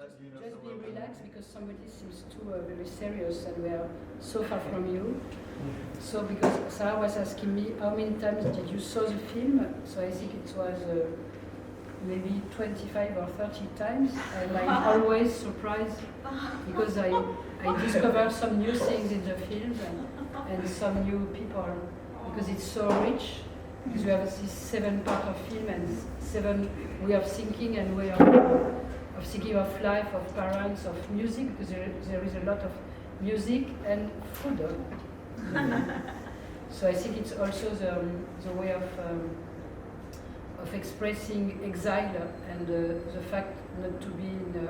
Just be relaxed because somebody seems too very serious and we are so far from you. So because Sarah was asking me how many times did you saw the film, so I think it was maybe 25 or 30 times, and I'm always surprised because I discover some new things in the film and some new people because it's so rich. Because we have this 7 part of film and 7 way of thinking and way of thinking of life, of parents, of music, because there is a lot of music and food. So I think it's also the way of expressing exile and the fact not to be in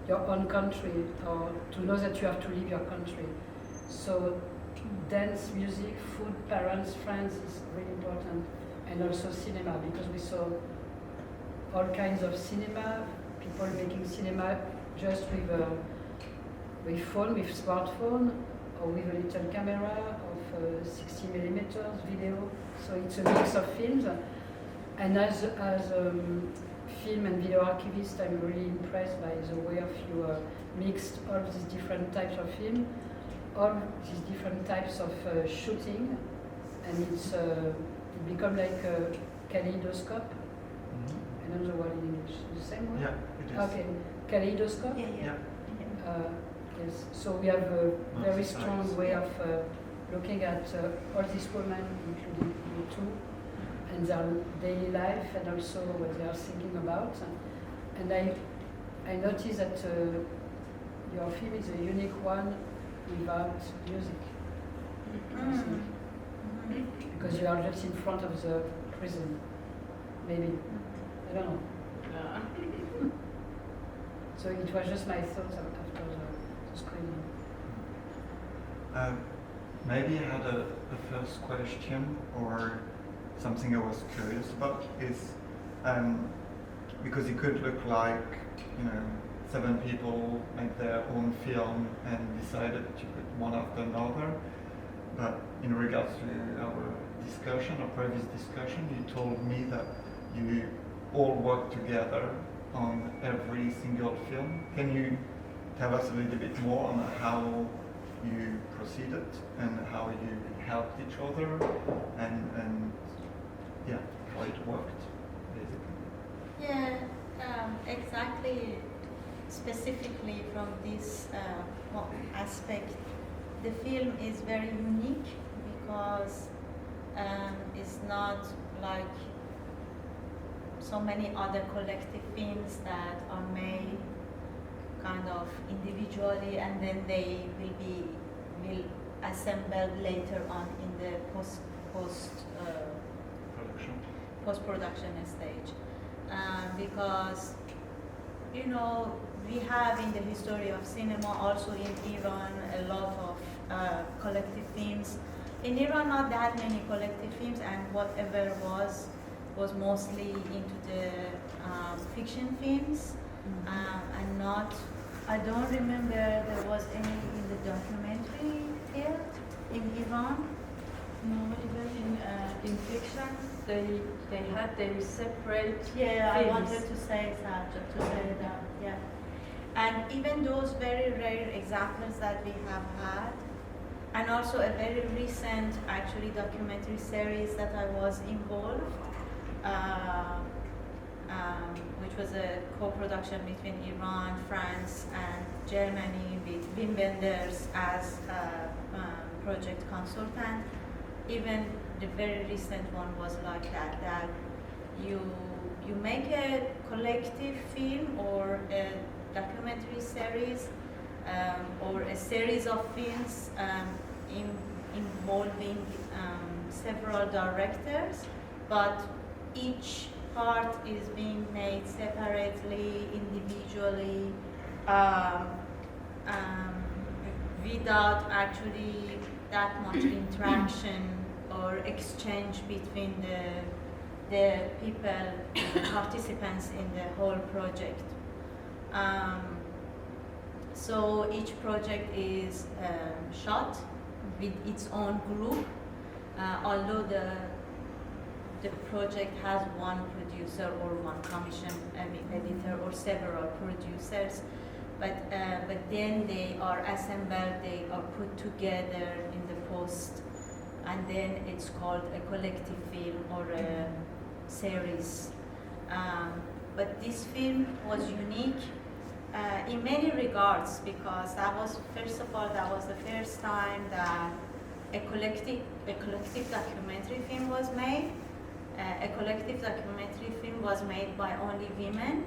your own country or to know that you have to leave your country. So dance, music, food, parents, friends is really important, and also cinema, because we saw all kinds of cinema, people making cinema just with phone, with smartphone, or with a little camera of 60 millimeters video. So it's a mix of films. And as film and video archivist, I'm really impressed by the way of you mixed all these different types of film, all these different types of shooting, and it become like a kaleidoscope. I don't know what in English. The same word? Yeah, it is. Okay, kaleidoscope. Yeah. Yes. So we have a very strong way of looking at all these women, including you too, and their daily life, and also what they are thinking about. And I noticed that your film is a unique one without music. Because you are just in front of the prison, maybe. I don't know. So it was just my thoughts after the screening. Maybe I had a first question or something I was curious about is because it could look like 7 people make their own film and decided to put one after another, but in regards to our discussion or previous discussion, you told me that you all work together on every single film. Can you tell us a little bit more on how you proceeded and how you helped each other and how it worked, basically? Yeah, exactly. Specifically from this aspect, the film is very unique because it's not like so many other collective films that are made kind of individually and then they will assemble later on in the post-production stage. Because we have in the history of cinema, also in Iran, a lot of collective films. In Iran, not that many collective films, and whatever was mostly into the fiction films, and not. I don't remember there was any in the documentary field in Iran. No, even in fiction, they had their separate Yeah, films. I wanted to say that, yeah. And even those very rare examples that we have had, and also a very recent, actually, documentary series that I was involved, which was a co-production between Iran, France, and Germany with Wim Wenders as project consultant. Even the very recent one was like that you make a collective film or a documentary series or a series of films involving several directors, but each part is being made separately, individually, without actually that much interaction or exchange between the people, participants in the whole project. So each project is shot with its own group, although the project has one producer or one commission editor or several producers, but then they are assembled, they are put together in the post, and then it's called a collective film or a series. But this film was unique in many regards, because that was, first of all, that was the first time that a collective documentary film was made. A collective documentary film was made by only women,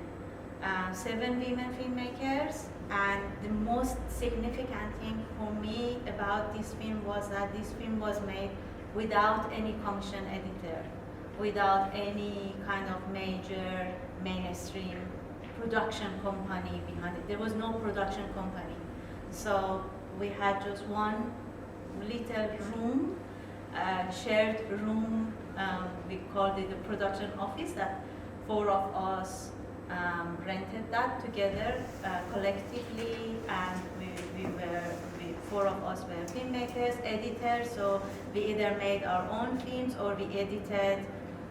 7 women filmmakers, and the most significant thing for me about this film was that this film was made without any commission editor, without any kind of major mainstream production company behind it. There was no production company. So we had just one little room, shared room, we called it the production office, that 4 of us rented that together collectively, and we 4 of us were filmmakers, editors, so we either made our own films or we edited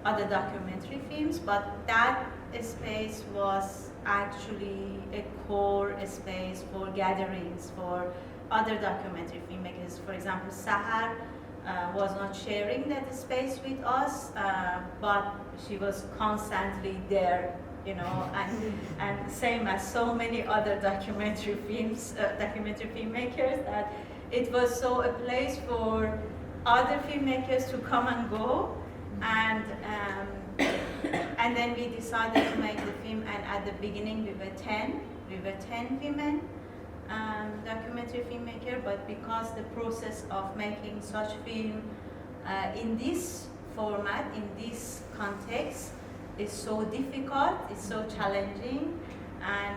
other documentary films, but that space was actually a core space for gatherings for other documentary filmmakers. For example, Sahar was not sharing that space with us, but she was constantly there, you know, and same as so many other documentary filmmakers, that it was so a place for other filmmakers to come and go, and then we decided to make the film, and at the beginning we were 10 women documentary filmmaker, but because the process of making such film in this format, in this context, is so difficult, it's so challenging, and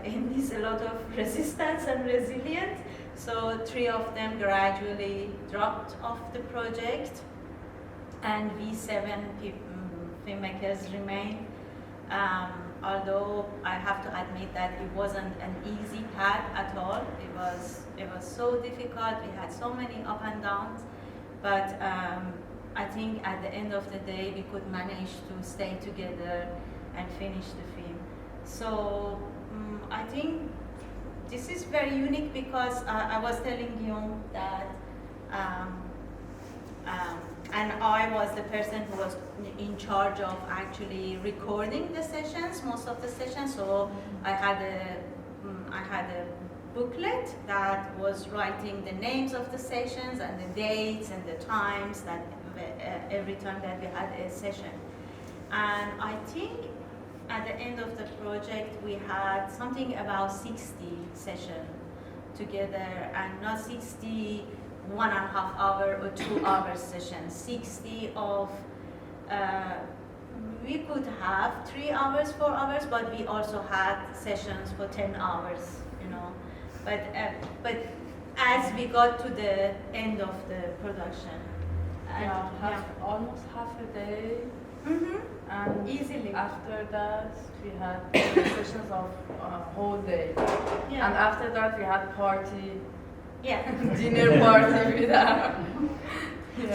it needs a lot of resistance and resilience. So 3 of them gradually dropped off the project, and we 7 filmmakers remained. Although I have to admit that it wasn't an easy path at all. It was so difficult. We had so many up and downs, but I think at the end of the day we could manage to stay together and finish the film. So I think this is very unique, because I was telling Guillaume that and I was the person who was in charge of actually recording the sessions, most of the sessions. So I had a booklet that was writing the names of the sessions and the dates and the times that every time that we had a session. And I think at the end of the project we had something about 60 sessions together, and not 60 1.5 hour or 2 hour sessions, 60 of, we could have 3 hours, 4 hours, but we also had sessions for 10 hours, you know. But as we got to the end of the production, almost half a day, and easily. After that we had sessions of whole day, Yeah. and after that we had party. Yeah. Dinner party with her.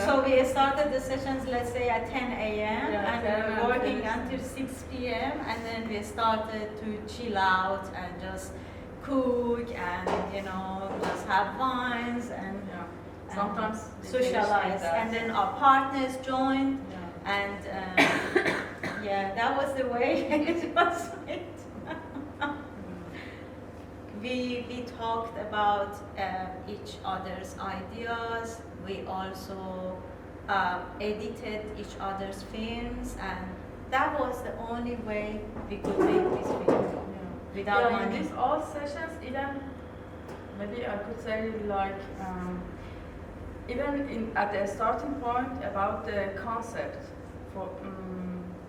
So we started the sessions, let's say at 10 a.m. and we were working until 6 p.m. and then we started to chill out and just cook and, you know, just have wines and sometimes socialize. And then our partners joined, and that was the way it was made. We talked about each other's ideas. We also edited each other's films, and that was the only way we could make this film without money. In these all sessions, even maybe I could say like even at the starting point about the concept for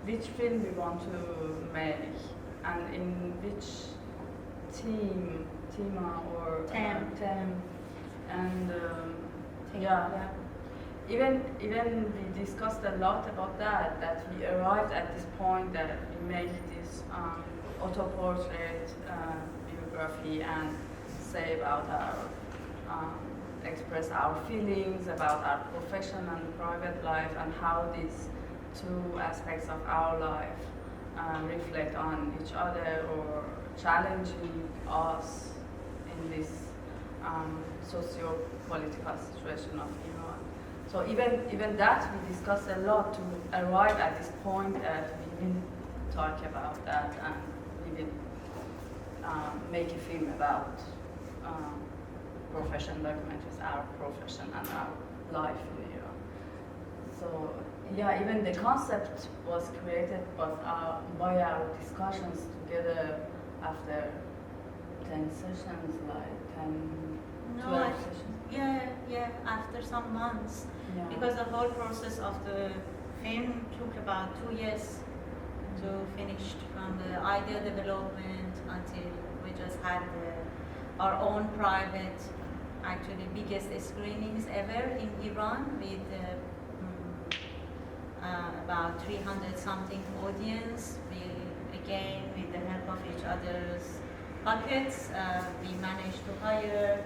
which film we want to make and in which theme and even we discussed a lot about that we arrived at this point that we make this auto-portrait biography and say about our express our feelings about our profession and private life and how these two aspects of our life reflect on each other or challenging us in this socio-political situation of Iran. So even that we discussed a lot to arrive at this point that we will talk about that and we will make a film about profession documentaries, our profession and our life in Iran. So yeah, even the concept was created by our discussions together after 10 sessions, like 10, 12 sessions. Yeah, after some months. Yeah. Because the whole process of the film took about 2 years to finish, from the idea development until we just had our own private, actually biggest screenings ever in Iran with about 300 something audience. Again, with the help of each other's pockets, we managed to hire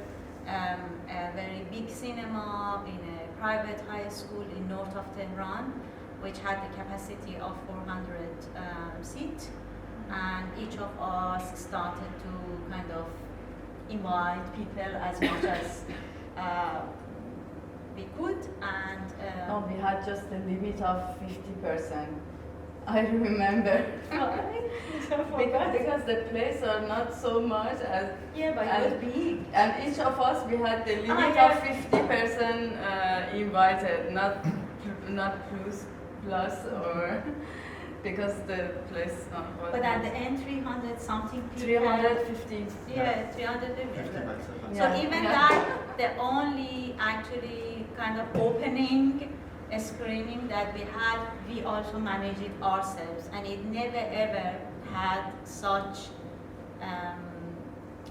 a very big cinema in a private high school in north of Tehran, which had the capacity of 400 seats. And each of us started to kind of invite people as much as we could. And No, we had just a limit of 50%. I remember. because the places are not so much as but it was big. and each of us we had the limit of 50% invited, not plus or because the place was. But at the end, 300 something people. 350. Yeah, 350. 50%. So even that, the only actually kind of opening a screening that we had, we also managed it ourselves, and it never ever had such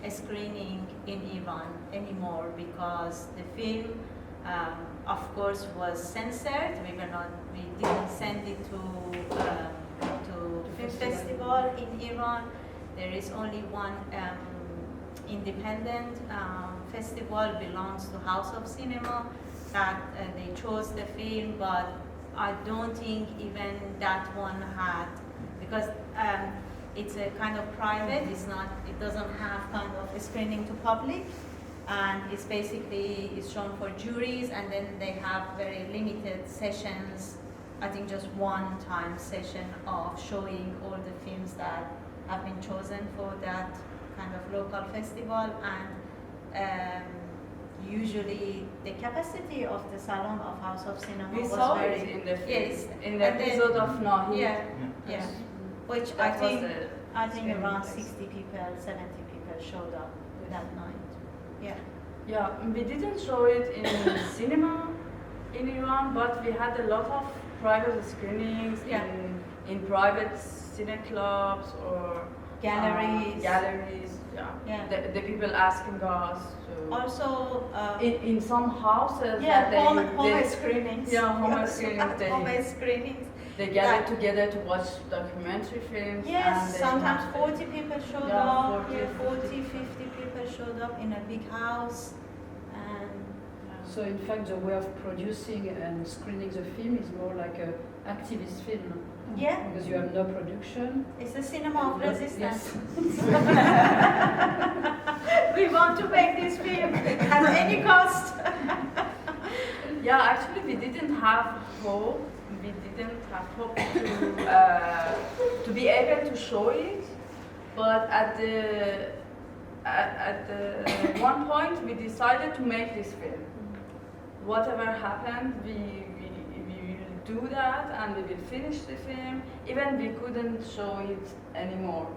a screening in Iran anymore, because the film, of course, was censored. We didn't send it to film festival in Iran. There is only one independent festival, belongs to House of Cinema, that they chose the film, but I don't think even that one had, because it's a kind of private, it doesn't have kind of a screening to public, and it's basically shown for juries, and then they have very limited sessions, I think just one time session of showing all the films that have been chosen for that kind of local festival. And usually the capacity of the salon of House of Cinema We was saw very it in the film, yes, in the and then- episode of Nahi. yeah, which That I was think the around place. 60 people, 70 people showed up that night. Yeah. Yeah, we didn't show it in cinema in Iran, but we had a lot of private screenings Yeah. in private cine clubs or Galleries. galleries, Yeah. The people asking us to. Also, In some houses yeah, that home screenings. Yeah, home screenings. Home screenings. They gather together to watch documentary films. Yes, and they sometimes have 40 people showed Yeah, up. 40, Yeah, 40, 50 people showed up in a big house. And So in fact, the way of producing and screening the film is more like an activist film, yeah, because you have no production. it's a cinema of resistance. Yes. We want to make this film at any cost. Yeah, actually, we didn't have hope. We didn't have hope to be able to show it, but at the one point we decided to make this film. Whatever happened, we will do that, and we will finish the film. Even we couldn't show it anymore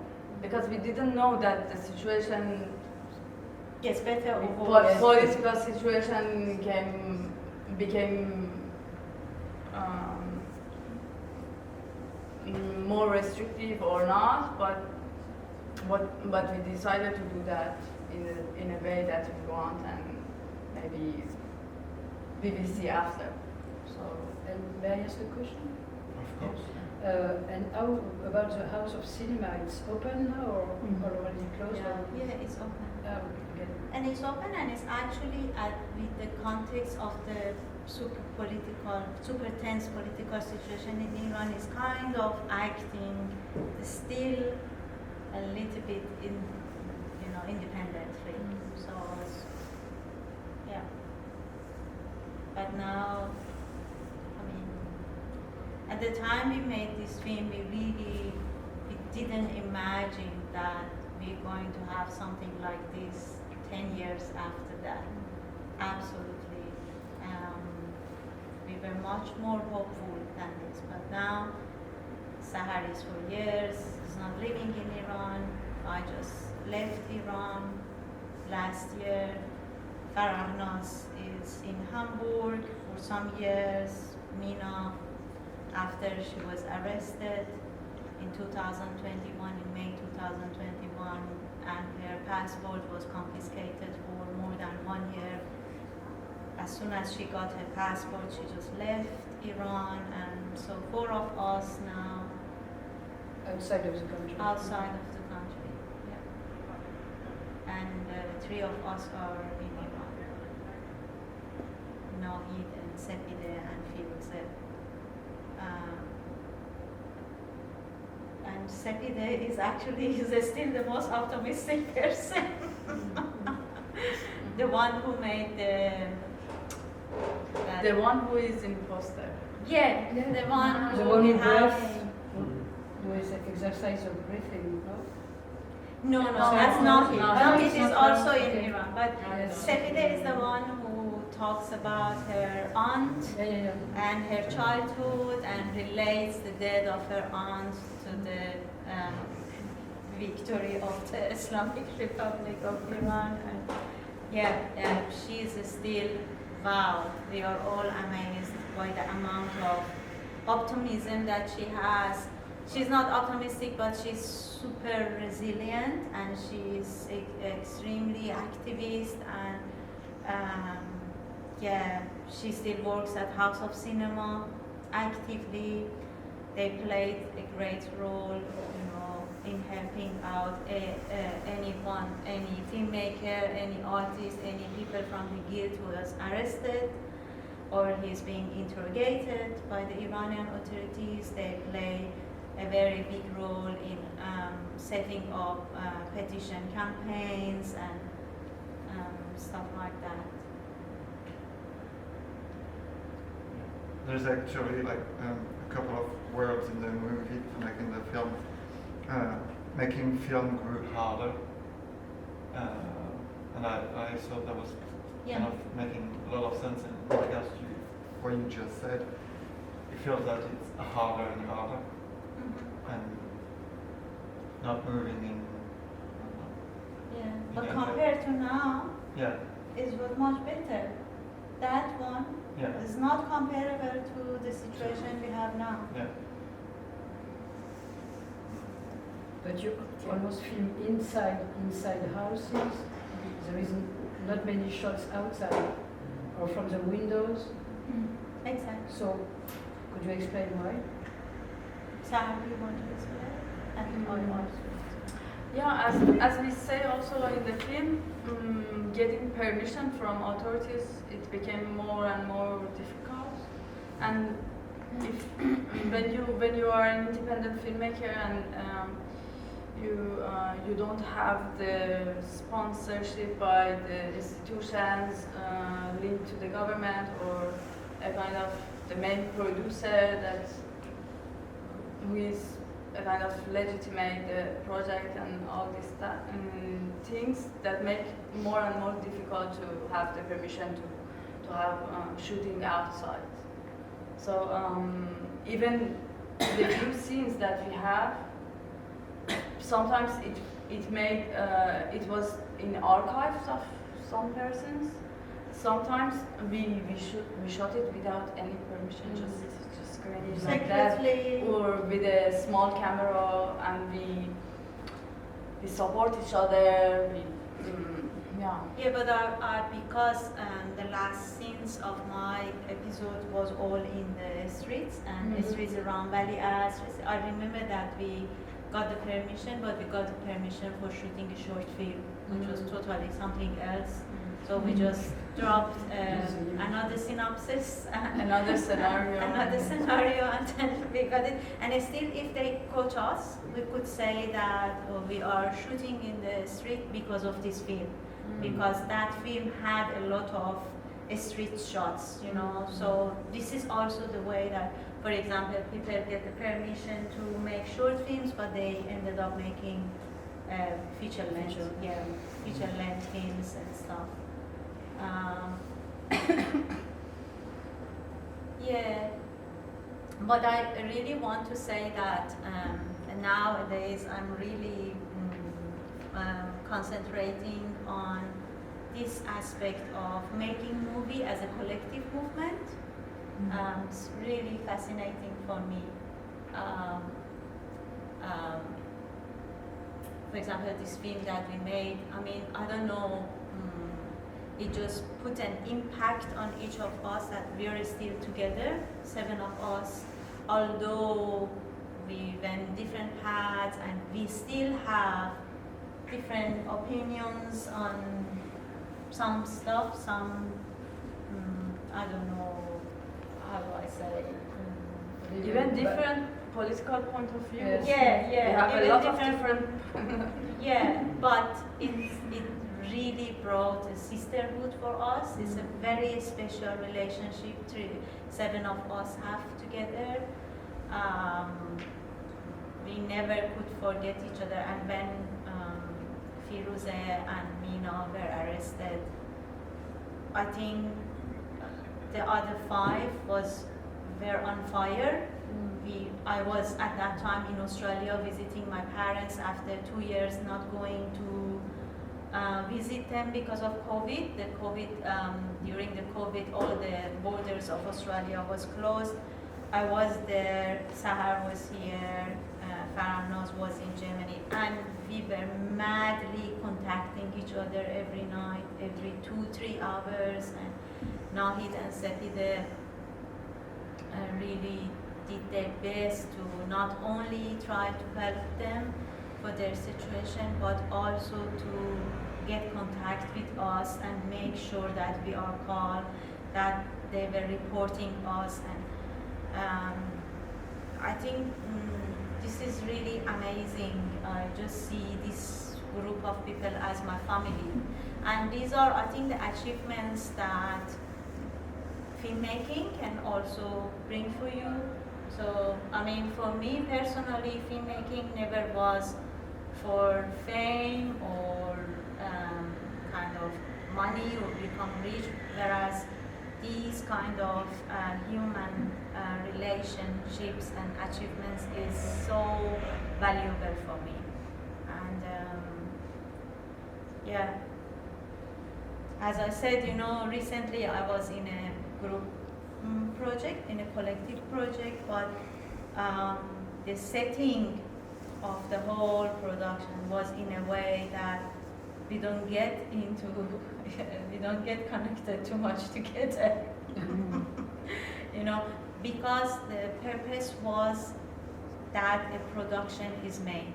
because we didn't know that the situation. Gets better or But worse. political situation became more restrictive or not, but we decided to do that in a way that we want, and maybe we will see after. So And may I ask a question? Of course. And how about the House of Cinema? It's open now or already closed? Yeah, or- yeah, it's open. Okay. And it's open, and it's actually with the context of the super tense political situation in Iran is kind of acting still a little bit independently. So yeah. But now, I mean, at the time we made this film, we didn't imagine that we're going to have something like this 10 years after that. Absolutely. We were much more hopeful than this. But now, Sahar is for years, is not living in Iran. I just left Iran last year. Farahnas is in Hamburg for some years. Mina, after she was arrested in 2021, in May 2021, and her passport was confiscated for more than 1 year. As soon as she got her passport, she just left Iran, and so 4 of us now Outside of the country. outside of the country, yeah. And 3 of us are in Iran. Nahid and Sepide and Firuze. And Sepide is actually still the most optimistic person. The one who made The one who is imposter. yeah, the one The who one who had breath, who is exercise of breathing, no? No, No, that's no, not him. no, Nahid it's is not also him. in Okay. Iran, but Yes. Sepide is the one who talks about her aunt Yeah. and her childhood and relates the death of her aunt to the victory of the Islamic Republic of Iran. And yeah, she's still, wow, we are all amazed by the amount of optimism that she has. She's not optimistic, but she's super resilient, and she's extremely activist, and she still works at House of Cinema actively. They played a great role, in helping out anyone, any filmmaker, any artist, any people from the guild who was arrested or he's being interrogated by the Iranian authorities. They play a very big role in setting up petition campaigns and stuff like that. There's actually like a couple of words in the movie, like in the film, making film grew harder, and I thought that was kind of making a lot of sense in regards to what you just said. It feels that it's harder and harder, and not moving in. Yeah, in but a- compared to now, Yeah, it was much better. That one yeah, is not comparable to the situation we have now. yeah. But you almost film inside houses. There is not many shots outside or from the windows. Exactly. So, could you explain why? Sahar, you want to explain? And I want to. Yeah, as we say also in the film, getting permission from authorities, it became more and more difficult. And if when you are an independent filmmaker and you don't have the sponsorship by the institutions linked to the government or a kind of the main producer that who is a kind of legitimate the project and all these things that make more and more difficult to have the permission to have shooting outside. So even the few scenes that we have, sometimes it was in archives of some persons. Sometimes we shot it without any permission, just going in like that, Secretly. or with a small camera, and we support each other. Yeah, but because the last scenes of my episode was all in the streets and the streets around Valley As. I remember that we got the permission, but we got the permission for shooting a short film, which was totally something else. So we just dropped another synopsis, Another scenario. and then we got it. And still, if they coach us, we could say that we are shooting in the street because of this film, because that film had a lot of street shots, you know. So this is also the way that, for example, people get the permission to make short films, but they ended up making feature length films and stuff. Yeah, but I really want to say that nowadays I'm really concentrating on this aspect of making movie as a collective movement. It's really fascinating for me. For example, this film that we made, I mean, I don't know, it just put an impact on each of us that we are still together, 7 of us, although we went different paths and we still have different opinions on some stuff, I don't know, how do I say? Even different political point of view. Yes. Yeah, We have a even lot of different. Yeah, but it really brought a sisterhood for us. It's a very special relationship 7 of us have together. We never could forget each other, and when Firuze and Mina were arrested, I think the other 5 were on fire. I was at that time in Australia visiting my parents after 2 years not going to visit them because of COVID. During the COVID, all the borders of Australia was closed. I was there, Sahar was here, Farnaz was in Germany, and we were madly contacting each other every night, every 2-3 hours, and Nahid and Safide really did their best to not only try to help them for their situation, but also to get contact with us and make sure that we are called, that they were reporting us. And I think this is really amazing. I just see this group of people as my family. And these are, I think, the achievements that filmmaking can also bring for you. So, I mean, for me personally, filmmaking never was for fame or kind of money or become rich, whereas these kind of human relationships and achievements is so valuable for me. And yeah, as I said, you know, recently I was in a group project, in a collective project, but the setting of the whole production was in a way that we don't get into, we don't get connected too much together. You know, because the purpose was that a production is made,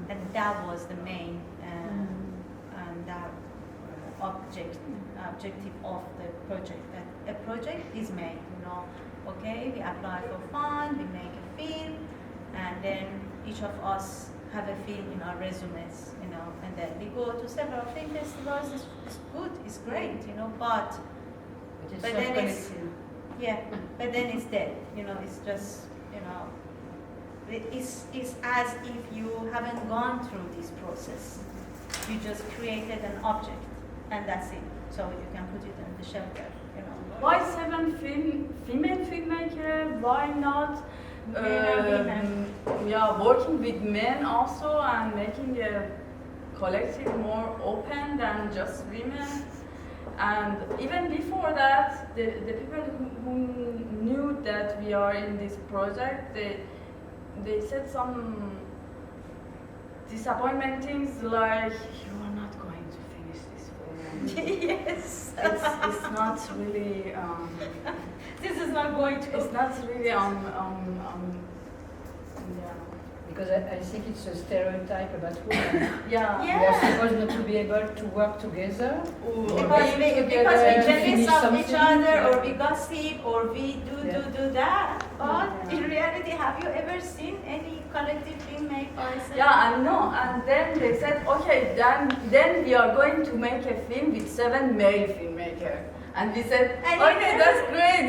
and that was the main and that objective of the project, that a project is made, you know. Okay, we apply for fund, we make a film, and then each of us have a film in our resumes, you know, and then we go to several film festivals. It's good, it's great, you know, but then it's, yeah, but then it's dead, you know. It's just, you know, it's as if you haven't gone through this process. You just created an object, and that's it. So you can put it in the shelter, you know. Why 7 female filmmakers? Why not working with men also and making a collective more open than just women? And even before that, the people who knew that we are in this project, they said some disappointment things like, you are not going to finish this film. Yes. It's not really. This is not going to. It's not really yeah. because I think it's a stereotype about women. Yeah. Yeah. We are supposed not to be able to work together. Because we together, jealous finish of something. each other, Yeah. or we gossip, or we do that. But Yeah. in reality, have you ever seen any collective film made by seven? Yeah, I know. And then they said, okay, then we are going to make a film with 7 male filmmakers. And we said, And okay, that's great.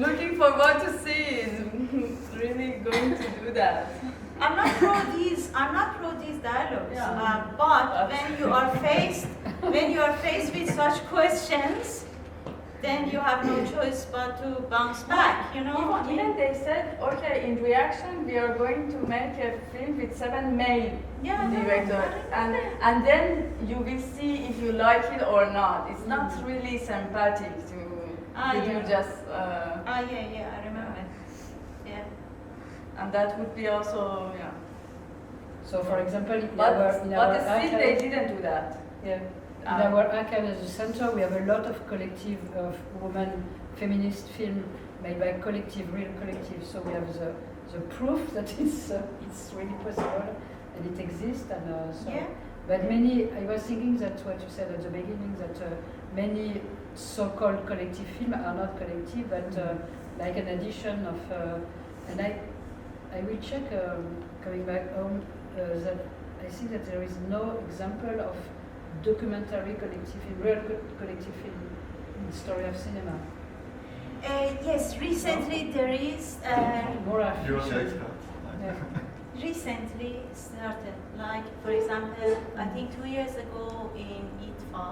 Looking forward to see is really going to do that. I'm not pro these dialogues. Yeah. But when you are faced with such questions, then you have no choice but to bounce back. You know. Even they said, okay, in reaction, we are going to make a film with 7 male directors, and then you will see if you like it or not. It's not really sympathetic to you just. Yeah, I remember. Yeah. And that would be also, yeah. So, for example, in But our still they archive, didn't do that. yeah, in our archive as a center, we have a lot of collective of women feminist film made by collective, real collective. So we have the proof that it's really possible and it exists. And so, Yeah. but many, I was thinking that what you said at the beginning, that many so-called collective film are not collective, but like an addition of, and I will check, coming back home, that I think that there is no example of documentary collective film, real collective film in the story of cinema. Yes, recently there is. More You're the efficient. expert. Yeah. Recently started, like for example, I think 2 years ago in ITFA,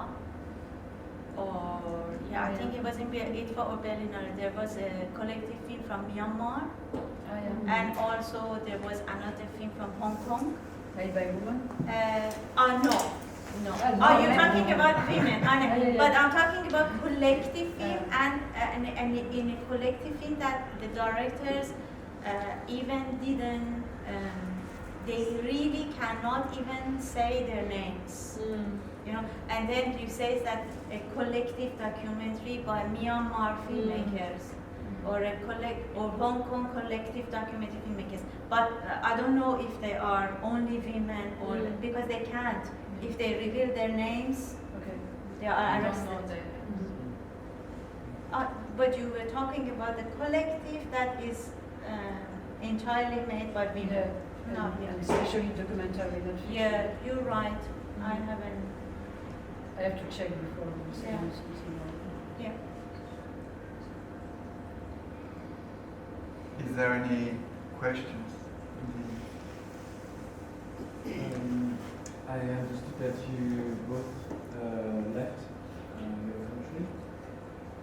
or I think it was in ITFA or Berliner, there was a collective film from Myanmar, and also there was another film from Hong Kong. Made by women? No. No. Oh, you're talking about women, Yeah. but I'm talking about collective film, and in a collective film that the directors even didn't, they really cannot even say their names. You know, and then you say that a collective documentary by Myanmar filmmakers, or Hong Kong collective documentary filmmakers. But I don't know if they are only women or because they can't. If they reveal their names, they are arrested. But you were talking about the collective that is entirely made by women. No, and especially documentary. Not fiction. Yeah, you're right. I haven't. I have to check before we say Yeah. something more. Yeah. Is there any questions? I understood that you both left your country,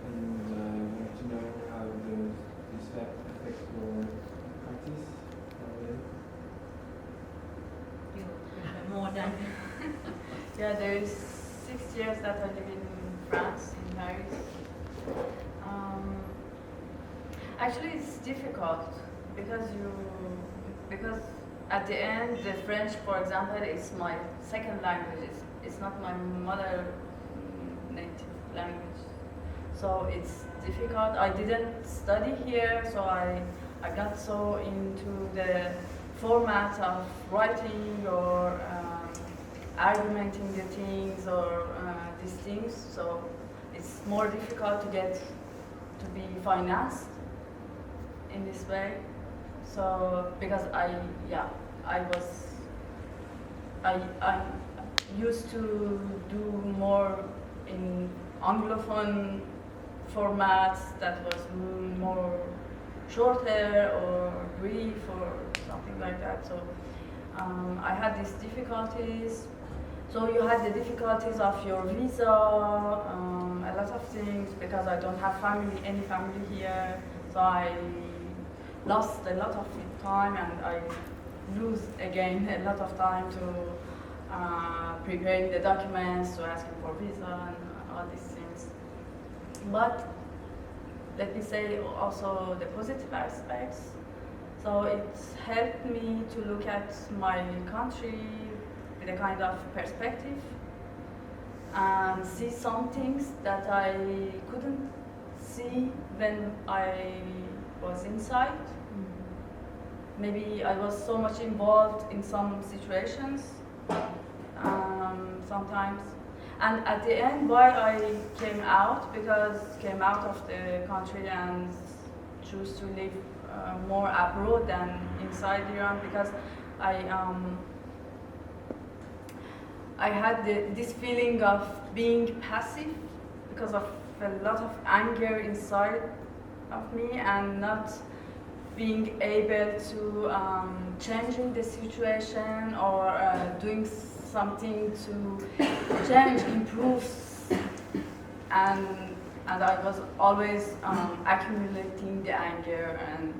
and I want to know how does this affect your practice nowadays? More than. Yeah, there is 6 years that I live in France, in Paris. Actually, it's difficult because at the end, the French, for example, is my second language. It's not my mother native language, so it's difficult. I didn't study here, so I got so into the format of writing or argumenting the things or these things, so it's more difficult to get to be financed in this way. So because I used to do more in Anglophone formats that was more shorter or brief or something like that. So I had these difficulties. So you had the difficulties of your visa, a lot of things, because I don't have any family here. So I lost a lot of time, and I lose again a lot of time to preparing the documents, to asking for visa and all these things. But let me say also the positive aspects. So it helped me to look at my country with a kind of perspective and see some things that I couldn't see when I was inside. maybe I was so much involved in some situations sometimes. And at the end, why I came out, because came out of the country and choose to live more abroad than inside Iran, because I had this feeling of being passive because of a lot of anger inside of me and not being able to changing the situation or doing something to change, improve, and I was always accumulating the anger and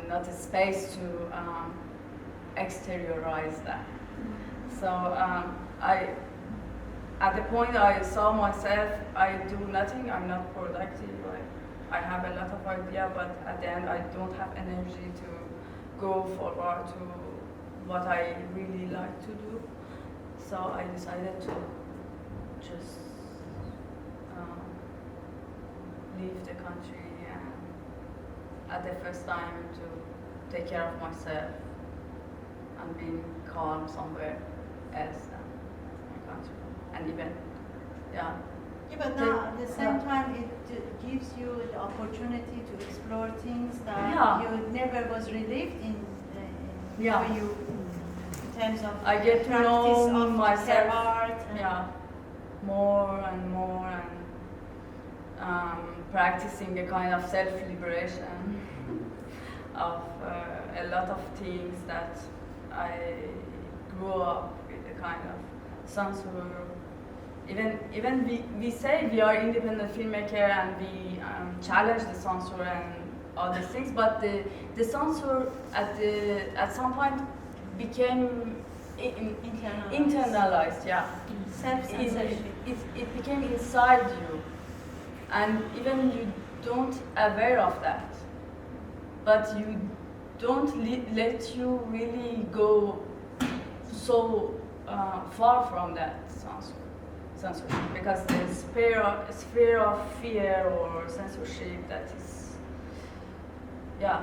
not a space to exteriorize that. So at the point I saw myself, I do nothing, I'm not productive. I have a lot of idea, but at the end I don't have energy to go forward to what I really like to do. So I decided to just leave the country and at the first time to take care of myself and being calm somewhere else than my country. And even, yeah. Yeah, but now at the same time it gives you the opportunity to explore things that you never was relieved in for you in terms of I get to know myself art more and more and practicing a kind of self-liberation of a lot of things that I grew up with a kind of censor. Even we say we are independent filmmaker and we challenge the censor and all these things, but the censor at some point became internalized. Self-censorship. It became inside you, and even you don't aware of that, but you don't let you really go so far from that censorship, because the sphere of fear or censorship that is,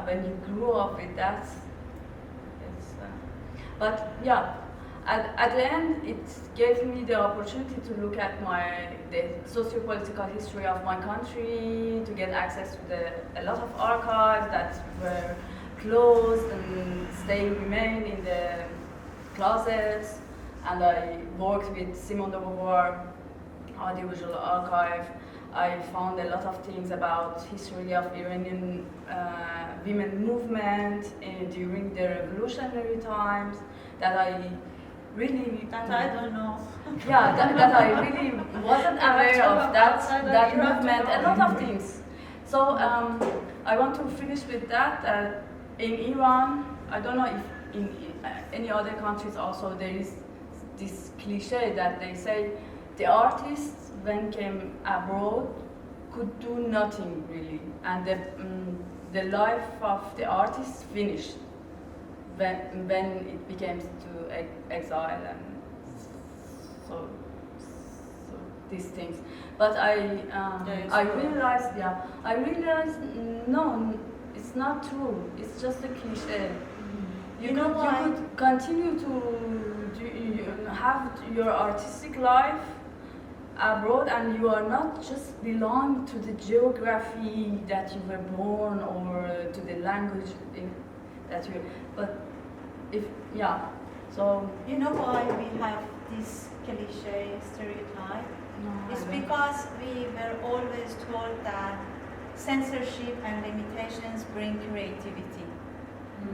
when you grew up with that, it's, but at the end it gave me the opportunity to look at the socio-political history of my country, to get access to a lot of archives that were closed and remain in the closets. And I worked with Simone de Beauvoir, Audiovisuel archive. I found a lot of things about history of Iranian women movement during the revolutionary times that I really... That I don't know. that I really wasn't aware of that movement, a lot of things. So I want to finish with that. In Iran, I don't know if in any other countries also there is this cliche that they say the artists when came abroad could do nothing really, and the life of the artist finished when it became to exile and so these things. But I realized no, it's not true. It's just a cliche. You could continue to have your artistic life abroad, and you are not just belong to the geography that you were born or to the language that you. But so you know why we have this cliche stereotype? No, it's because we were always told that censorship and limitations bring creativity.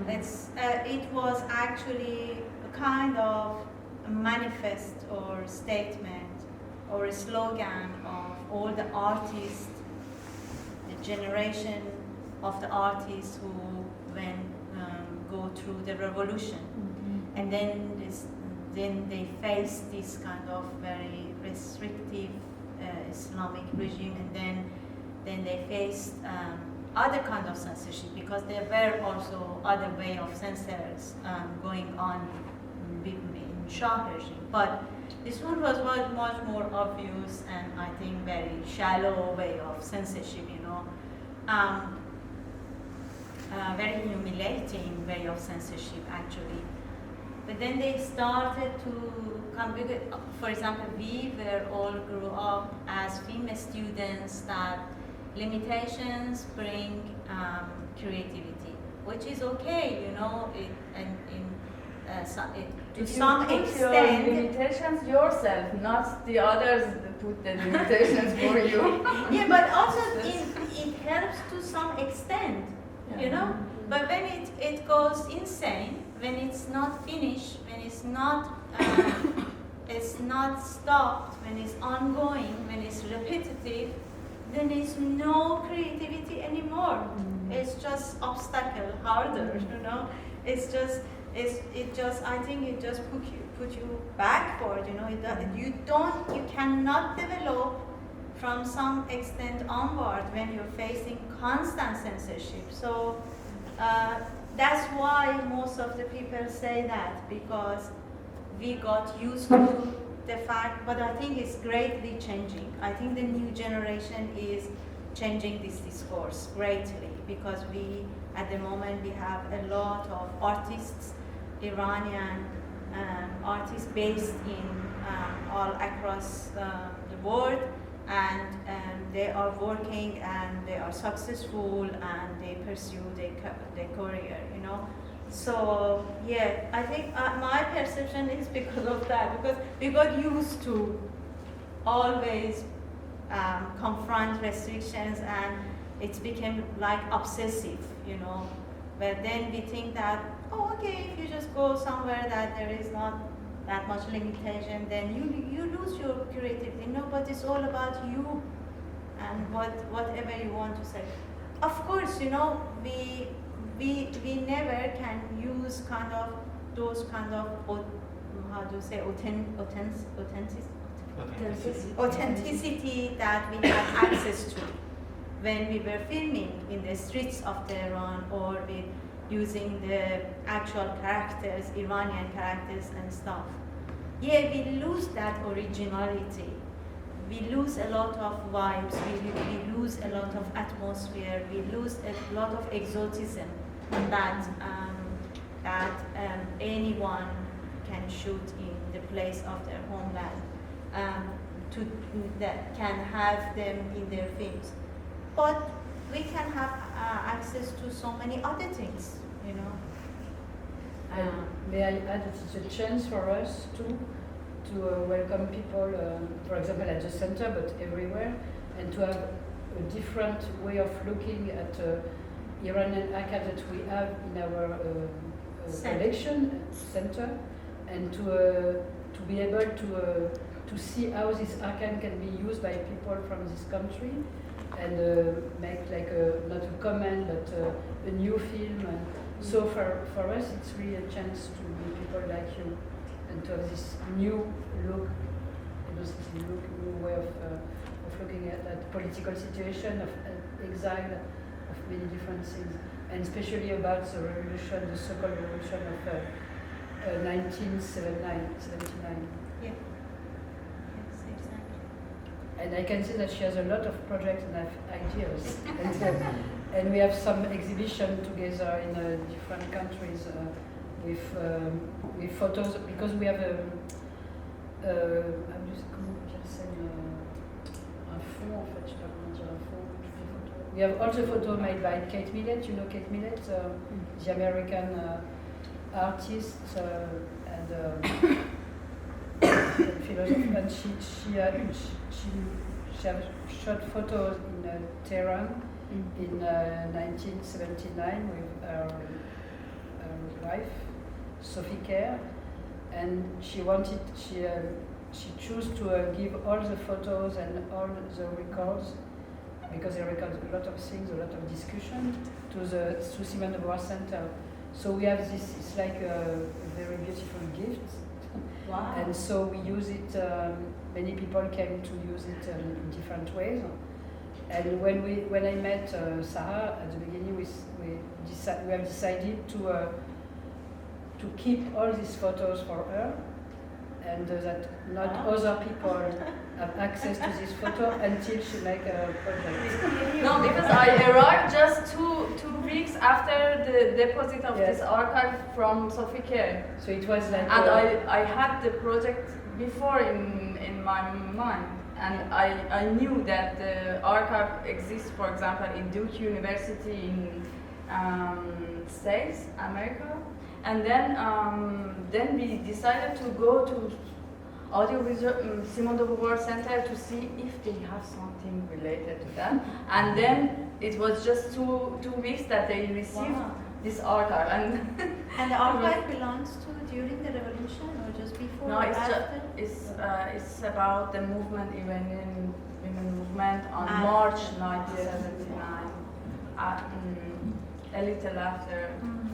It was actually a kind of a manifest or statement or a slogan of all the artists, the generation of the artists who go through the revolution. And then they faced this kind of very restrictive Islamic regime, and then they faced other kind of censorship, because there were also other way of censors going on in Shah regime. But this one was much more obvious and I think very shallow way of censorship, very humiliating way of censorship, actually. But then they started to come, for example, we were all grew up as female students that limitations bring creativity, which is okay, you know, to some Your extent. limitations yourself, not the others put the limitations for you. Yeah, but also it helps to some extent, you know. But when it goes insane, when it's not finished, when it's not stopped, when it's ongoing, when it's repetitive, then there's no creativity anymore. It's just obstacle harder, you know. I think it just put you backward, you know. You cannot develop from some extent onward when you're facing constant censorship. So that's why most of the people say that, because we got used to the fact, but I think it's greatly changing. I think the new generation is changing this discourse greatly, because at the moment we have a lot of artists, Iranian artists based in all across the world, and they are working and they are successful and they pursue their career, you know. So yeah, I think my perception is because of that, because we got used to always confront restrictions, and it became like obsessive, you know. But then we think that, oh, okay, if you just go somewhere that there is not that much limitation, then you lose your creativity. No, but it's all about you and whatever you want to say. Of course, you know, we never can use kind of those kind of, how do you say, authenticity that we have access to when we were filming in the streets of Tehran, or with using the actual characters, Iranian characters and stuff. Yeah, we lose that originality. We lose a lot of vibes, we lose a lot of atmosphere, we lose a lot of exotism that anyone can shoot in the place of their homeland, that can have them in their films. But we can have access to so many other things, you know. May I add, it's a chance for us too to welcome people, for example at the center, but everywhere, and to have a different way of looking at Iranian archive that we have in our collection center, and to be able to see how this archive can be used by people from this country, and make like not a comment but a new film. And so for us it's really a chance to be people like you, and to have this new look, new way of looking at that political situation of exile, of many different things, and especially about the revolution, the so-called revolution of 1979. Yeah. Yes, exactly. And I can see that she has a lot of projects and ideas. And we have some exhibition together in different countries with photos, because we have we have also photos made by Kate Millett. You know Kate Millett, the American artist and philosopher, and she have shot photos in Tehran in 1979 with her wife, Sophie Kerr, and she chose to give all the photos and all the records, because they record a lot of things, a lot of discussion, to Simone de Beauvoir Center. So we have this, it's like a very beautiful gift. Wow. And so we use it, many people came to use it in different ways. And when I met Sahar at the beginning, we have decided to keep all these photos for her, and that not other people have access to this photo until she make a project. No, because I arrived just two weeks after the deposit of Yes. this archive from Sophie Kerr. So it was like. And I had the project before in my mind, and I knew that the archive exists, for example, in Duke University in States, America, and then we decided to go to Audiovisuel Simone de Beauvoir Center to see if they have something related to that, and then it was just two weeks that they received this archive, And the archive belongs to during the revolution or just before No, or it's after? it's about the movement, Iranian women movement on Ah. March 1979, a little after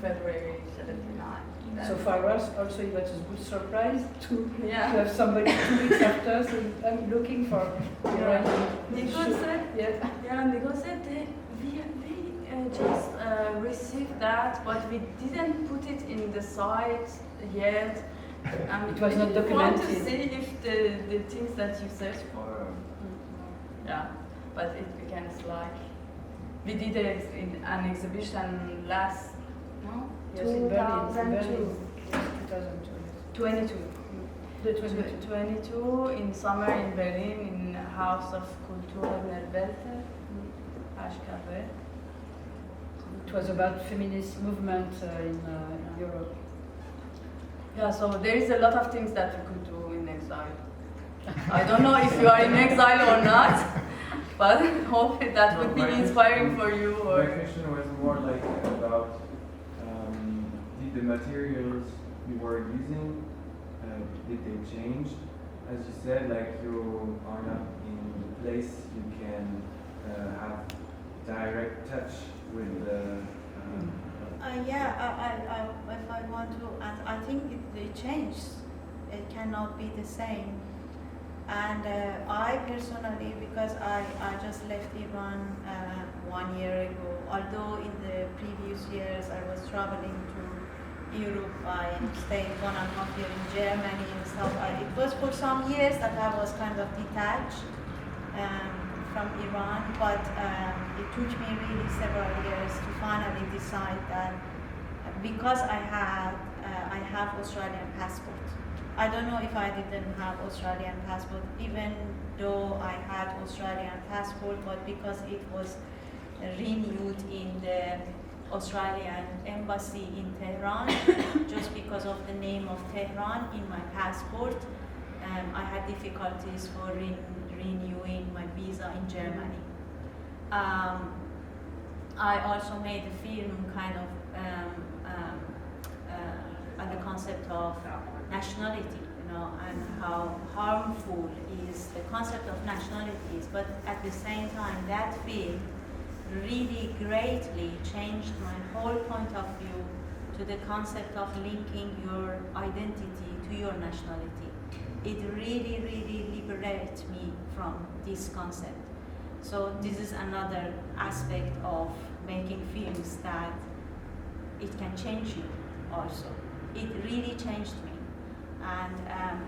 February 79. So for us also it was a good surprise to Yeah. have somebody 2 weeks after saying, I'm looking for Iranian. Nicole said, Yeah. Nicole said we just received that, but we didn't put it in the site yet. It was not We want to documented. see if the things that you search for, but it becomes like, we did an exhibition last, no? Yes, in Berlin. 2002. Yes, 2002. 22. 22 in summer in Berlin in House of Kultur Nervelte, HKW. It was about feminist movement in Europe. Yeah, so there is a lot of things that you could do in exile. I don't know if you are in exile or not, but hopefully that would be inspiring for you. My question was more like about did the materials you were using, did they change? As you said, like you are not in the place you can have direct touch with the. If I want to, and I think it changes. It cannot be the same. And I personally, because I just left Iran 1 year ago, although in the previous years I was traveling to Europe, I stayed 1.5 years in Germany and stuff. It was for some years that I was kind of detached from Iran, but it took me really several years to finally decide that because I have Australian passport. I don't know if I didn't have Australian passport, even though I had Australian passport, but because it was renewed in the Australian embassy in Tehran, just because of the name of Tehran in my passport, I had difficulties for renewing my visa in Germany. I also made a film kind of on the concept of nationality, and how harmful is the concept of nationalities. But at the same time, that film really greatly changed my whole point of view to the concept of linking your identity to your nationality. It really, really liberates me from this concept. So this is another aspect of making films that it can change you also. It really changed me. And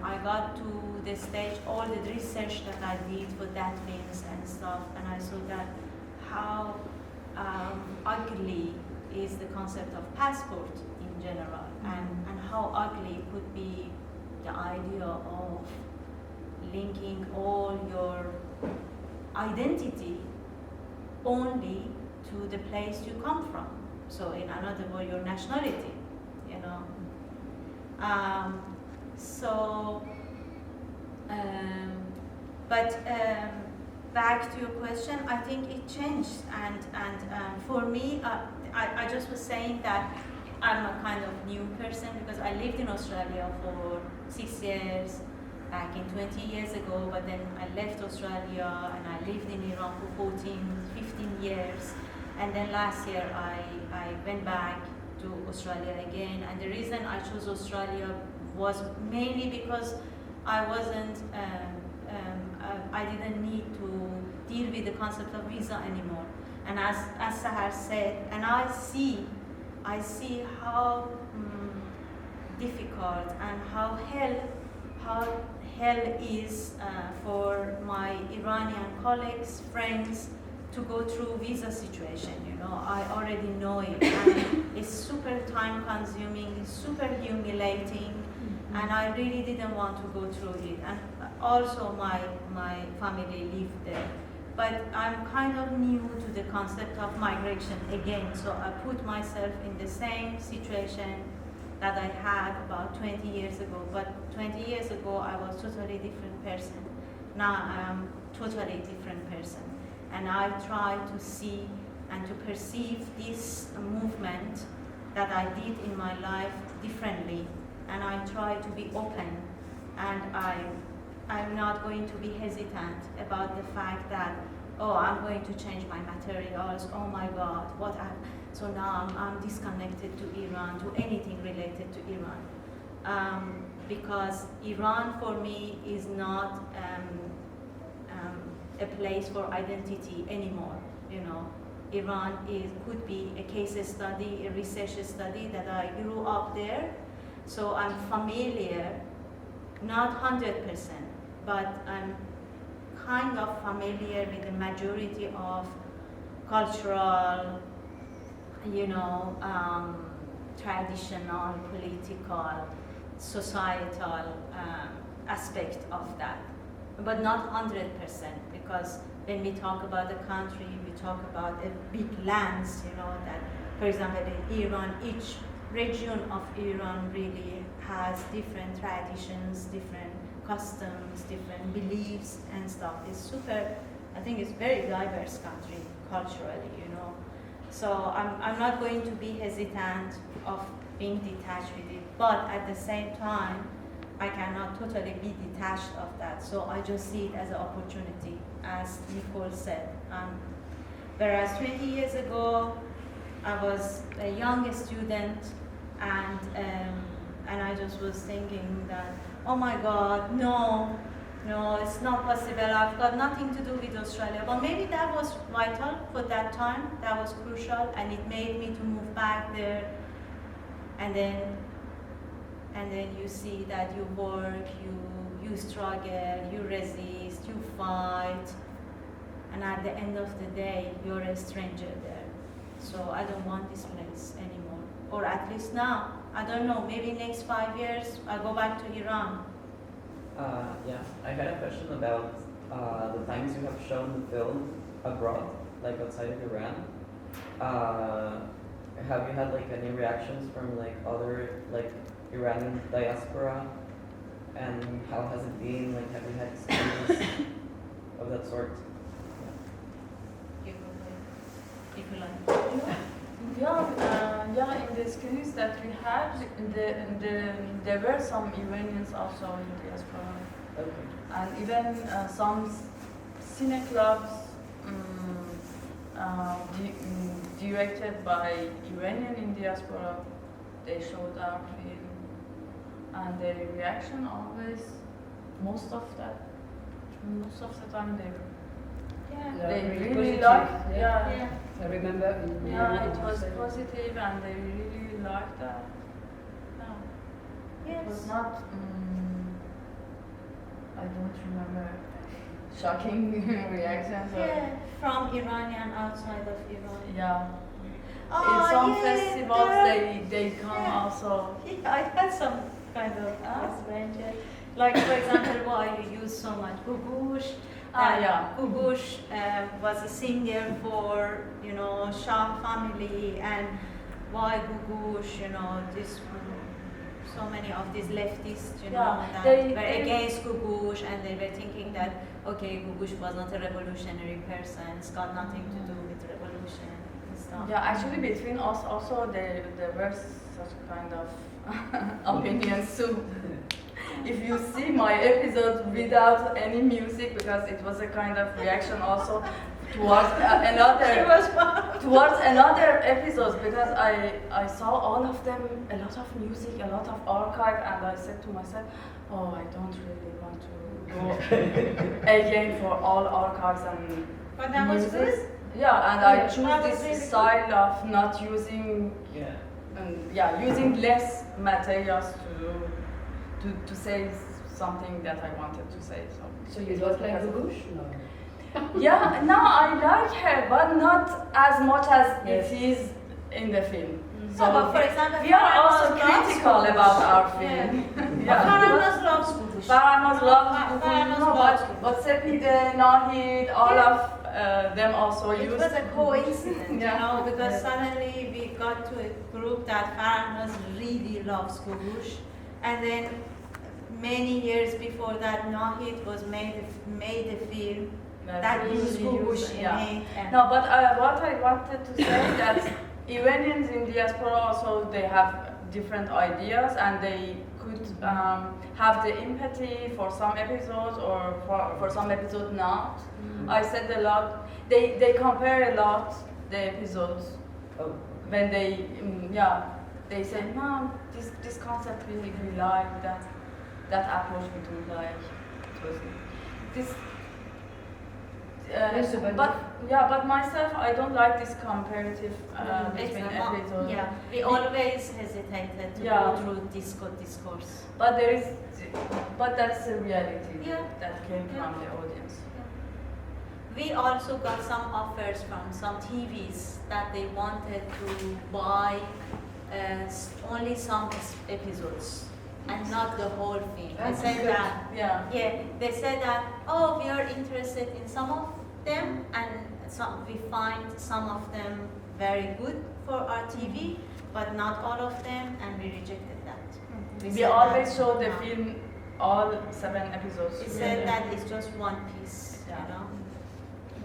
I got to the stage, all the research that I did for that films and stuff, and I saw that how ugly is the concept of passport in general, and how ugly could be the idea of linking all your identity only to the place you come from. So in another word, your nationality, back to your question, I think it changed, and for me, I just was saying that I'm a kind of new person because I lived in Australia for 6 years, back in 20 years ago, but then I left Australia and I lived in Iran for 15 years, and then last year I went back to Australia again, and the reason I chose Australia was mainly because I wasn't, I didn't need to deal with the concept of visa anymore. And as Sahar said, and I see how difficult and how hell how hell is for my Iranian colleagues, friends, to go through visa situation. You know, I already know it, and it's super time consuming, it's super humiliating, and I really didn't want to go through it. And also my family lived there. But I'm kind of new to the concept of migration again, so I put myself in the same situation that I had about 20 years ago. But 20 years ago, I was totally different person. Now I am totally different person. And I try to see and to perceive this movement that I did in my life differently. And I try to be open. And I'm not going to be hesitant about the fact that, oh, I'm going to change my materials, oh my God, so now I'm disconnected to Iran, to anything related to Iran. Because Iran for me is not a place for identity anymore, you know. Iran could be a case study, a research study that I grew up there, so I'm familiar, not 100%, but I'm kind of familiar with the majority of cultural, you know, traditional, political, societal aspect of that, but not 100%, because when we talk about the country, we talk about the big lands, you know, that, for example, in Iran, each region of Iran really has different traditions, different customs, different beliefs and stuff. It's super, I think it's very diverse country culturally, you know. So I'm not going to be hesitant of being detached with it, but at the same time, I cannot totally be detached of that. So I just see it as an opportunity, as Nicole said. Whereas 20 years ago, I was a young student, and I just was thinking that, oh my God, no, it's not possible. I've got nothing to do with Australia. But maybe that was vital for that time. That was crucial, and it made me to move back there. And then you see that you work, you struggle, you resist, you fight, and at the end of the day, you're a stranger there. So I don't want this place anymore, or at least now. I don't know, maybe next 5 years, I'll go back to Iran. Yeah, I had a question about the times you have shown the film abroad, like outside of Iran. Have you had like any reactions from like other like Iranian diaspora, and how has it been? Like, have you had experiences of that sort? If you like. Yeah, in the screenings that we had, there were some Iranians also in diaspora. Okay. And even some cine clubs directed by Iranian in diaspora, they showed our film, and their reaction always, most of the time they really liked, yeah. I remember It was positive, and they really liked that. Yes. It was not, I don't remember shocking reactions. Yeah, from Iranian outside of Iran. Yeah. Oh, In some yeah, festivals, they come also. Yeah, I had some kind of adventure. Like, for example, why you use so much Gugush. Yeah. Gugush was a singer for, you know, Shah family, and why Gugush, you know, this, so many of these leftists, you know, that were against Gugush, and they were thinking that, okay, Gugush was not a revolutionary person, it's got nothing to do with revolution and stuff. Yeah, actually between us also there were such kind of opinions too. If you see my episode without any music, because it was a kind of reaction also towards another episodes, because I saw all of them, a lot of music, a lot of archive, and I said to myself, oh, I don't really want to go again for all archives and But that was music. good. Yeah, and I choose this style of not using, using less materials to say something that I wanted to say. So you don't like Gugush? No. Yeah, no, I like her, but not as much as Yes. it is in the film. So, but for example, we are also Farahnoz loves critical Gugush. about our Yeah. film. Farahnoz loves Gugush. Farahnoz loves Farahnoz no, loves but Sepide, Nahid, all Yeah. of them also It used. was a coincidence, Yeah. you know, because Yeah. suddenly we got to a group that Farahnoz really loves Gugush, and then many years before that, Nahid was made a film that used Gugush in yeah. it. And No, but what I wanted to say that Iranians in diaspora also they have different ideas and they could have the empathy for some episodes or for some episodes not. I said a lot. They compare a lot the episodes Oh, when they they say no this concept we like that approach we don't like. It was this. Yes, But myself, I don't like this comparative between episodes. yeah, we always hesitated to Yeah. go through discourse. But that's the reality Yeah. that came Yeah. from the audience. We also got some offers from some TVs that they wanted to buy only some episodes and not the whole film. They That's said good. that, Yeah. they said that, oh, we are interested in some of them and we find some of them very good for our TV, but not all of them, and we rejected that. We said always that, show the no. film all 7 episodes. We said that it's just one piece, Yeah. you know.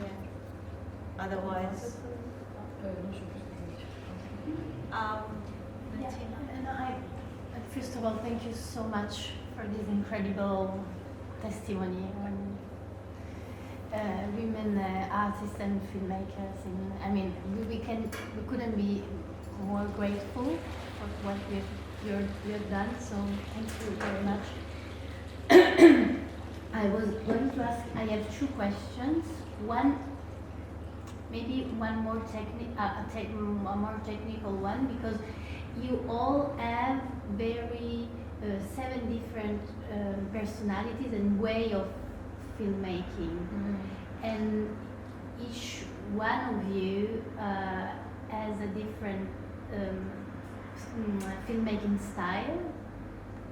Yeah. Otherwise, Yeah, Tina. and first of all, thank you so much for this incredible testimony on women artists and filmmakers. We couldn't be more grateful for what you've done. So thank you very much. I was going to ask. I have 2 questions. One. Maybe one more technical one, because you all have very 7 different personalities and way of filmmaking, and each one of you has a different filmmaking style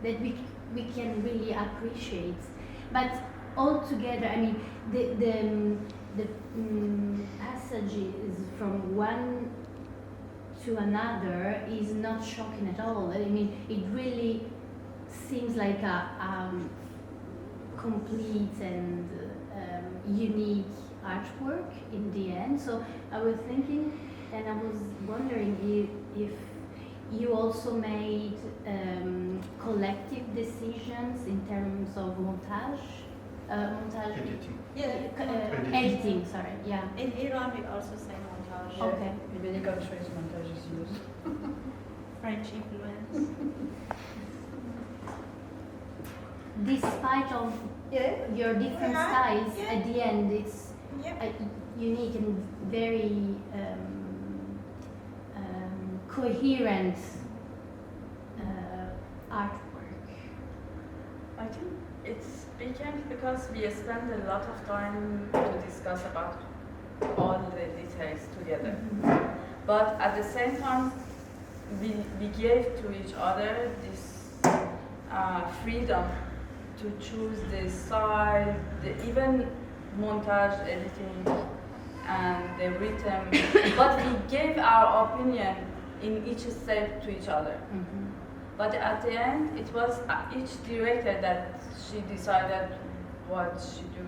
that we can really appreciate. But all together, the passages from one to another is not shocking at all. It really seems like a complete and unique artwork in the end. So I was thinking, and I was wondering if you also made collective decisions in terms of montage. Editing. Yeah. Editing, sorry, yeah. In Iran, we also say montage. Okay. In many countries, montage is used. French influence. Despite of your different styles, at the end it's a unique and very coherent artwork. I think it's became because we spend a lot of time to discuss about all the details together. But at the same time, we gave to each other this freedom to choose the style, even montage, editing, and the rhythm. But we gave our opinion in each step to each other. But at the end, it was each director that she decided what she do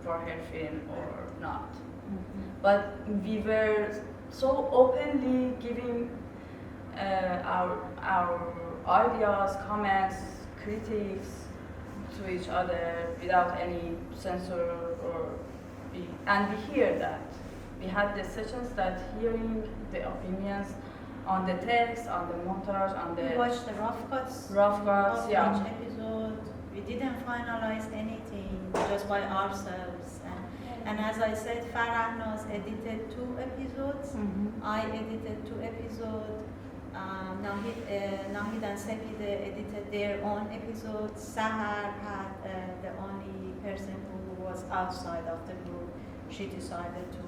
for her film or not. But we were so openly giving our ideas, comments, critiques to each other without any censor and we hear that. We had the sessions that hearing the opinions on the text, on the montage, on the We watched the rough cuts rough of yeah. each episode. We didn't finalize anything just by ourselves. And as I said, Farahnoz edited 2 episodes. I edited 2 episodes. Nahid and Sepi edited their own episodes. Sahar had the only person who was outside of the group. She decided to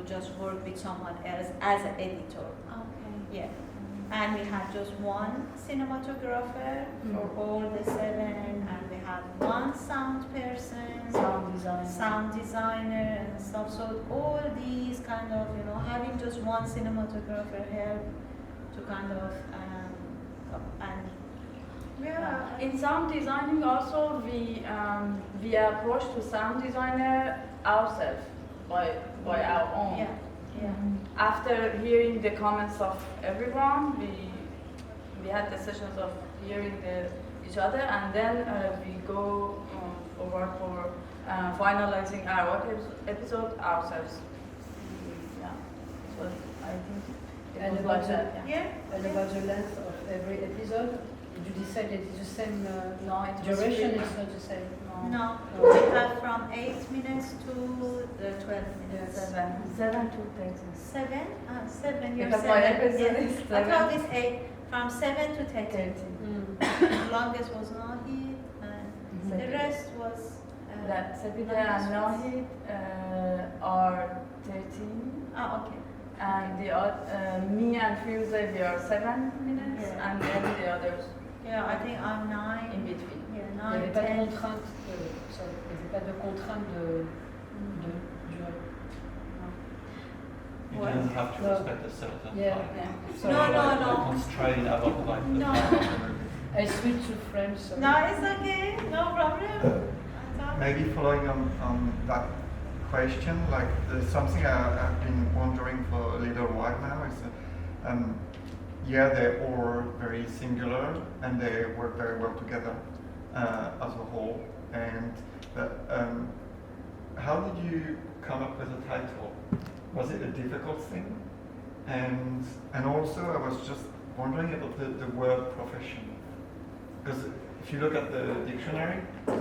just work with someone else as an editor. Okay. Yeah. And we had just one cinematographer for all the 7, and we had one sound person, sound designer and stuff. So all these kind of, having just one cinematographer helped to kind of, Yeah, in sound designing also we approached the sound designer ourselves by our own. Yeah. After hearing the comments of everyone, we had the sessions of hearing each other, and then we go over for finalizing our episode ourselves. Yeah, so I think it And was about like that. Yeah. And about the length of every episode, did you decide it's the same No, it was duration? really- It's not the same. No, No. we have from 8 minutes to the 12 minutes. Yes. 7 to 13. 7? 7, you're Because my 7. episode Yeah. is I 7. thought it's 8, from 7 to 13. The longest was Nahid, and the rest was... That Sabida longest and was- Nahid are 13, Oh, okay. and me and Firuze we are 7 minutes, Yeah. and then the others Yeah, I think I'm 9. in between. Yeah, Il n'y 9, avait pas de 10. contrainte il n'y avait pas de contrainte de durée. You What? didn't have to No. respect a certain Yeah. time. Sorry. No, no, Like, no. constrain about like the No. time of the movie. I switched to French. So No, it's okay. No problem. Maybe following on that question, like there's something I've been wondering for a little while now is, yeah, they're all very singular and they work very well together as a whole. And how did you come up with a title? Was it a difficult thing? And also, I was just wondering about the word profession. Because if you look at the dictionary,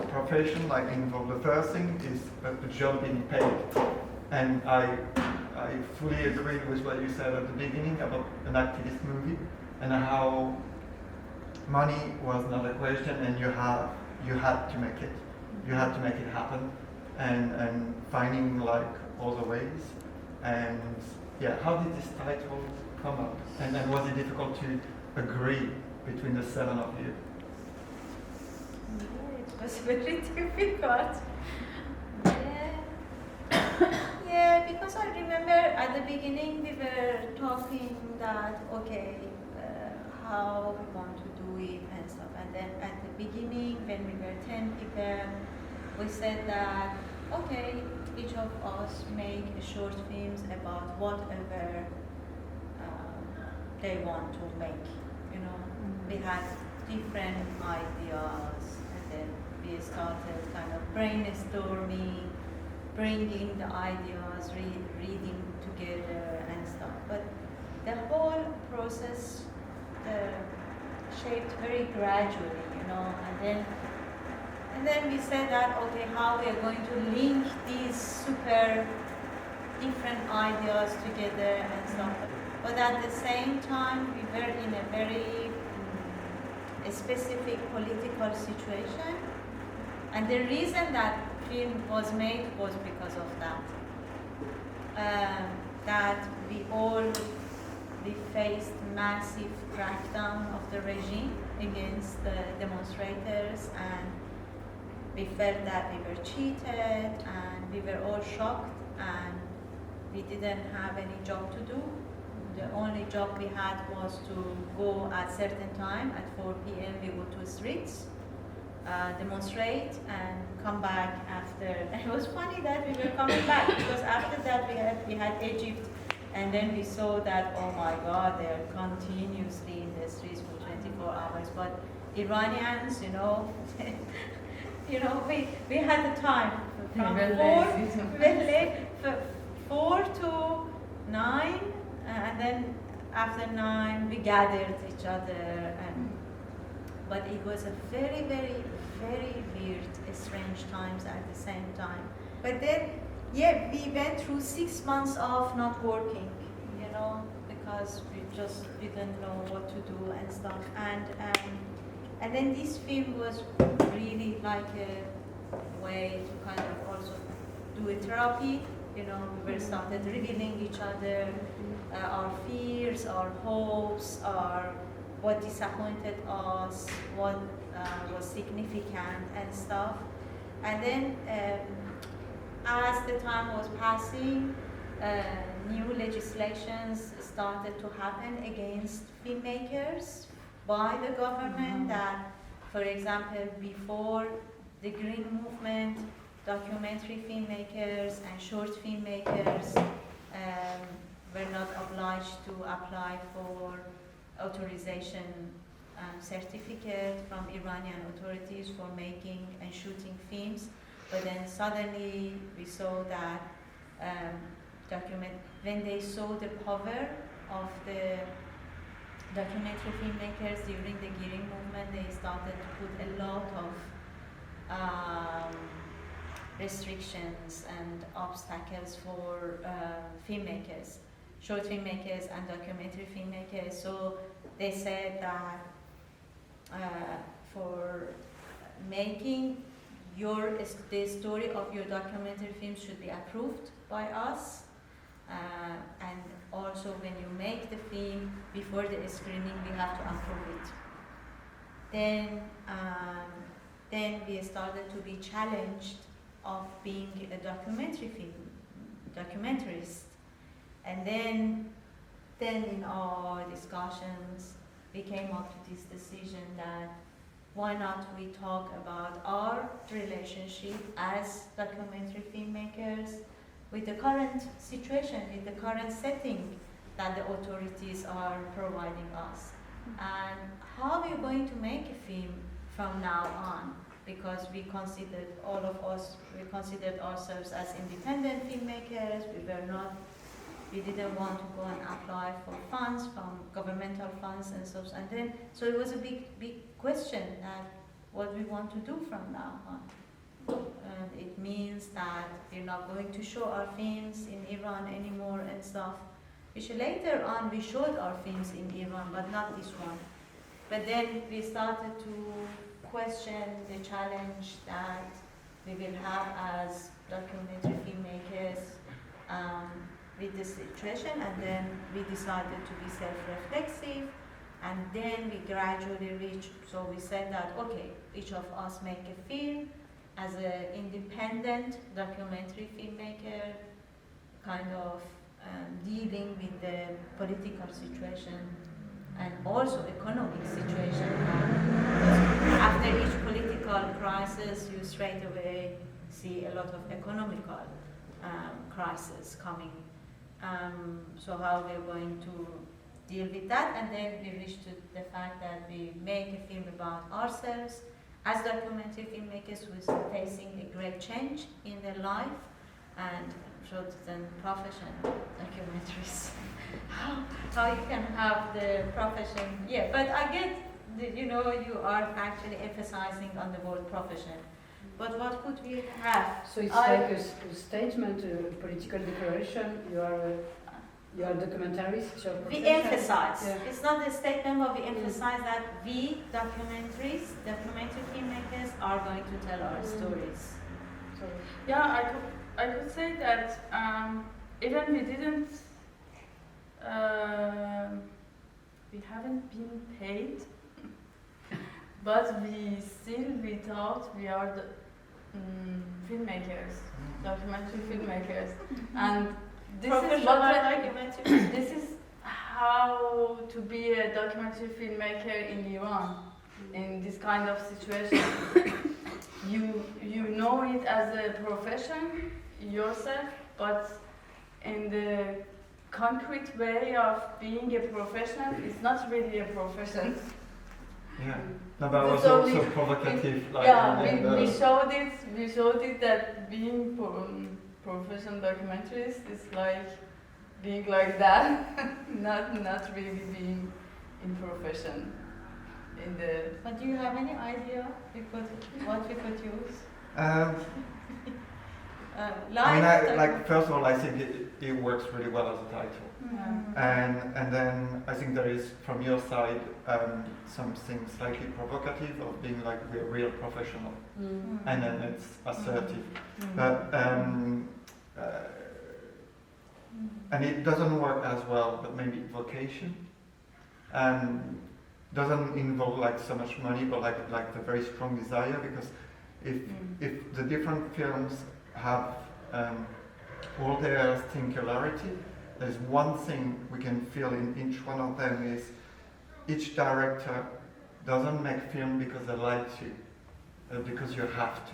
profession like involved, the first thing is a job being paid. And I fully agree with what you said at the beginning about an activist movie and how money was not a question and you had to make it. You had to make it happen and finding like other ways. And yeah, how did this title come up? And then was it difficult to agree between the 7 of you? Yeah, it was very difficult. Yeah, because I remember at the beginning we were talking that, okay, how we want to do it and stuff. And then at the beginning, when we were 10 people, we said that, okay, each of us make short films about whatever they want to make, We had different ideas, and then we started kind of brainstorming, bringing the ideas, reading together and stuff. But the whole process shaped very gradually, and then we said that, okay, how we are going to link these super different ideas together and stuff. But at the same time, we were in a very specific political situation. And the reason that film was made was because of that. That we faced massive crackdown of the regime against the demonstrators, and we felt that we were cheated, and we were all shocked, and we didn't have any job to do. The only job we had was to go at certain time, at 4 p.m. we go to streets, demonstrate, and come back after. And it was funny that we were coming back, because after that we had Egypt, and then we saw that, oh my God, they are continuously in the streets for 24 hours. But Iranians, we had the time from 4 to 9, and then after 9 we gathered each other, but it was a very, very, very weird, strange times at the same time. But then, yeah, we went through 6 months of not working, because we just didn't know what to do and stuff. And then this film was really like a way to kind of also do a therapy. You know, we were started revealing each other, our fears, our hopes, what disappointed us, what was significant and stuff. And then as the time was passing, new legislations started to happen against filmmakers by the government that, for example, before the Green Movement, documentary filmmakers and short filmmakers were not obliged to apply for authorization certificate from Iranian authorities for making and shooting films. But then suddenly we saw that when they saw the power of the documentary filmmakers during the Green Movement, they started to put a lot of restrictions and obstacles for filmmakers, short filmmakers and documentary filmmakers. So they said that for making the story of your documentary film should be approved by us, and also when you make the film before the screening we have to approve it. Then we started to be challenged of being a documentarist, and then in our discussions we came up to this decision that why not we talk about our relationship as documentary filmmakers with the current situation, with the current setting that the authorities are providing us, and how we're going to make a film from now on, because we considered ourselves as independent filmmakers. We didn't want to go and apply for funds from governmental funds and so. And then, so it was a big question that what we want to do from now on. And it means that we're not going to show our films in Iran anymore and stuff. Which later on we showed our films in Iran, but not this one. But then we started to question the challenge that we will have as documentary filmmakers with the situation, and then we decided to be self-reflexive, and then we gradually reached, so we said that, okay, each of us make a film as an independent documentary filmmaker, kind of dealing with the political situation and also economic situation. After each political crisis, you straight away see a lot of economical crisis coming. So how we're going to deal with that, and then we reached to the fact that we make a film about ourselves as documentary filmmakers who are facing a great change in their life, and short and profession documentaries. How you can have the profession, yeah, but I get, you are actually emphasizing on the word profession. But what could we have? So it's like a statement, a political declaration. You are a documentarist. It's your profession. We emphasize. Yeah. It's not a statement, but we emphasize that we documentary filmmakers are going to tell our stories. So, Yeah, I could say that even we didn't, we haven't been paid, but we thought we are the filmmakers, documentary filmmakers, and this is how to be a documentary filmmaker in Iran in this kind of situation. You know it as a profession yourself, but in the concrete way of being a professional, it's not really a profession. Yeah. No, but was So also provocative. We showed it that being professional documentarist is like being like that, not really being in profession. But do you have any idea what we could use? I mean, life. first of all, I think it works really well as a title. And then I think there is, from your side, something slightly provocative of being like, we're real professional. And then it's assertive. But, and it doesn't work as well, but maybe vocation. Doesn't involve like so much money, but like the very strong desire, because if the different films have all their singularity, there's one thing we can feel in each one of them is each director doesn't make film because they like to, because you have to.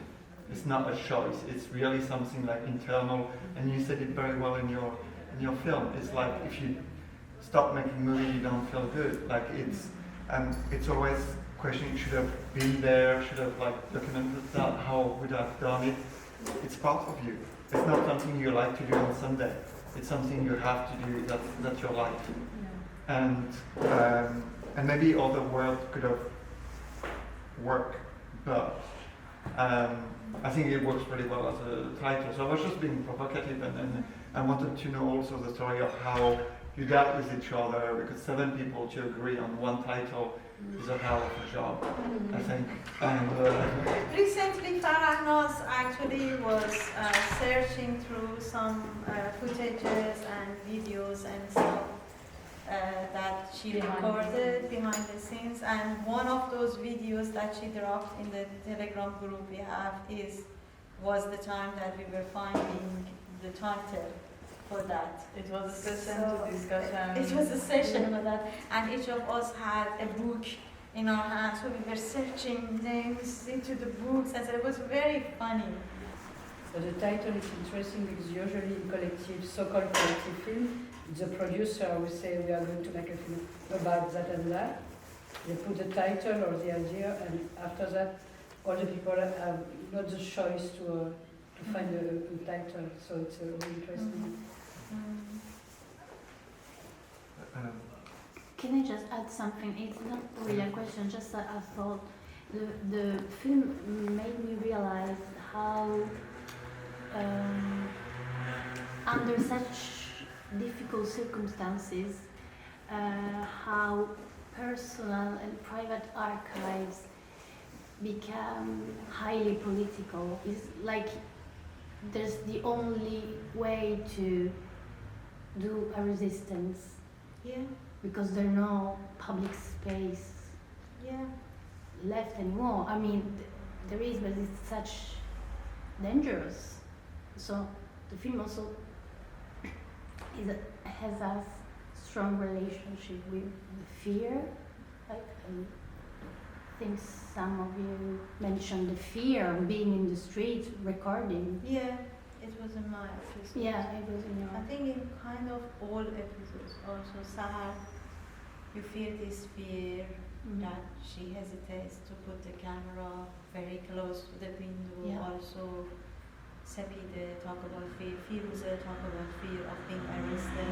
It's not a choice. It's really something like internal, and you said it very well in your film. It's like if you stop making movies, you don't feel good. Like it's always questioning, should have been there, should have like documented that, how would I have done it. It's part of you. It's not something you like to do on Sunday. It's something you have to do. That's your life. And maybe other words could have worked, but I think it works pretty well as a title. So I was just being provocative, and I wanted to know also the story of how you dealt with each other, because 7 people to agree on one title is a hell of a job, I think. And Recently, Farahnos actually was searching through some footages and videos and stuff that she recorded behind the scenes, and one of those videos that she dropped in the Telegram group we have was the time that we were finding the title for that. It was a session to discussion. It was a session for that, and each of us had a book in our hands, so we were searching names into the books, and so it was very funny. So the title is interesting because usually in collective, so-called collective film, the producer will say we are going to make a film about that and that. They put the title or the idea, and after that, all the people have not the choice to find a title. So it's really interesting. Can I just add something? It's not really a question, just a thought. The film made me realize how, under such difficult circumstances, how personal and private archives become highly political. It's like there's the only way to do a resistance. Yeah. Because there's no public space left anymore. I mean, there is, but it's such dangerous. So the film also has a strong relationship with the fear. Like, I think some of you mentioned the fear of being in the street recording. Yeah, it was in my episode. Yeah, it was in your. I think in kind of all episodes also, Sahar, you feel this fear that she hesitates to put the camera very close to the window. Yeah. Also, Sepide talk about fear, Firuze talk about fear of being arrested.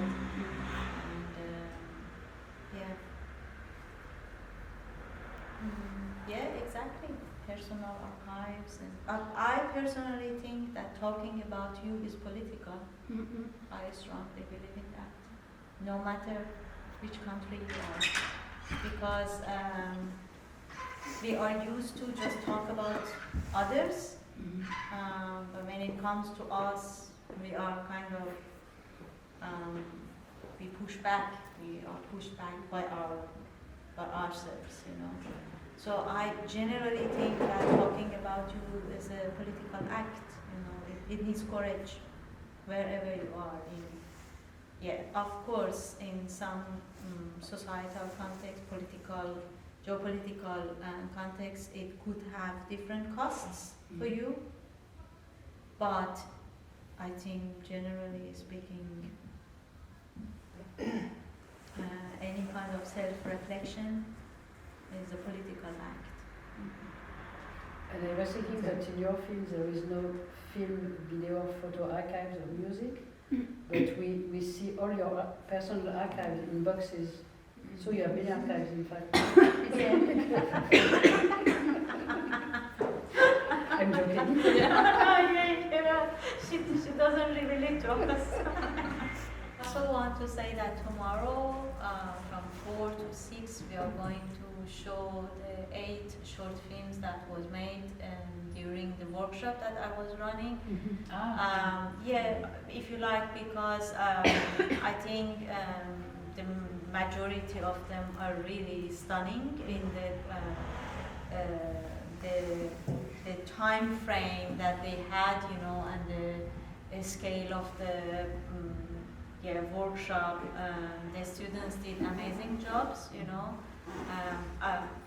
And yeah, exactly. Personal archives, and I personally think that talking about you is political. I strongly believe in that, no matter which country you are, because we are used to just talk about others, but when it comes to us, we are kind of we push back. We are pushed back by ourselves, you know. So I generally think that talking about you is a political act. You know, it needs courage wherever you are. Of course, in some societal context, geopolitical context, it could have different costs for you. But I think, generally speaking, any kind of self-reflection is a political act. And I was thinking that in your film there is no film, video, photo archives or music, but we see all your personal archives in boxes. So you have many archives, in fact. I'm joking. She us. I also want to say that tomorrow, from 4 to 6, we are going to show the 8 short films that was made during the workshop that I was running. Yeah, if you like, because I think the majority of them are really stunning in the time frame that they had, you know, and the scale of the workshop. The students did amazing jobs, you know.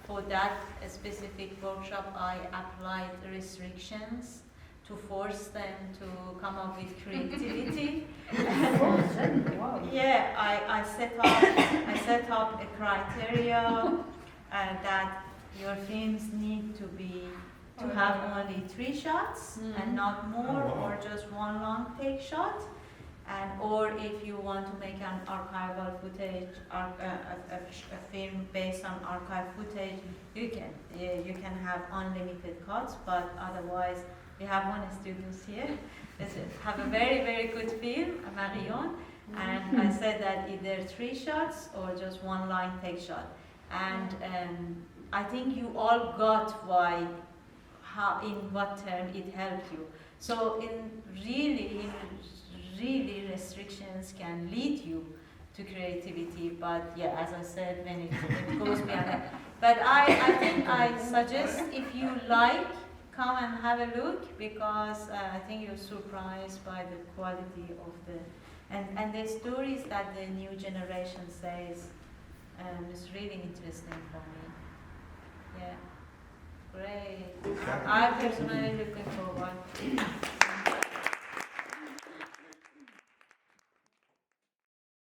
For that specific workshop, I applied restrictions to force them to come up with creativity. Yeah, I set up a criteria that your films need to have only 3 shots and not more, or just 1 long take shot. And or if you want to make an archival footage, a film based on archive footage, you can have unlimited cuts. But otherwise, we have one student here that have a very good film, Marion, and I said that either 3 shots or just 1 line take shot. And I think you all got in what term it helped you. So really restrictions can lead you to creativity, but yeah, as I said, when it goes beyond that. But I think I suggest, if you like, come and have a look, because I think you're surprised by the quality of and the stories that the new generation says is really interesting for me. Yeah, great. I'm personally looking forward.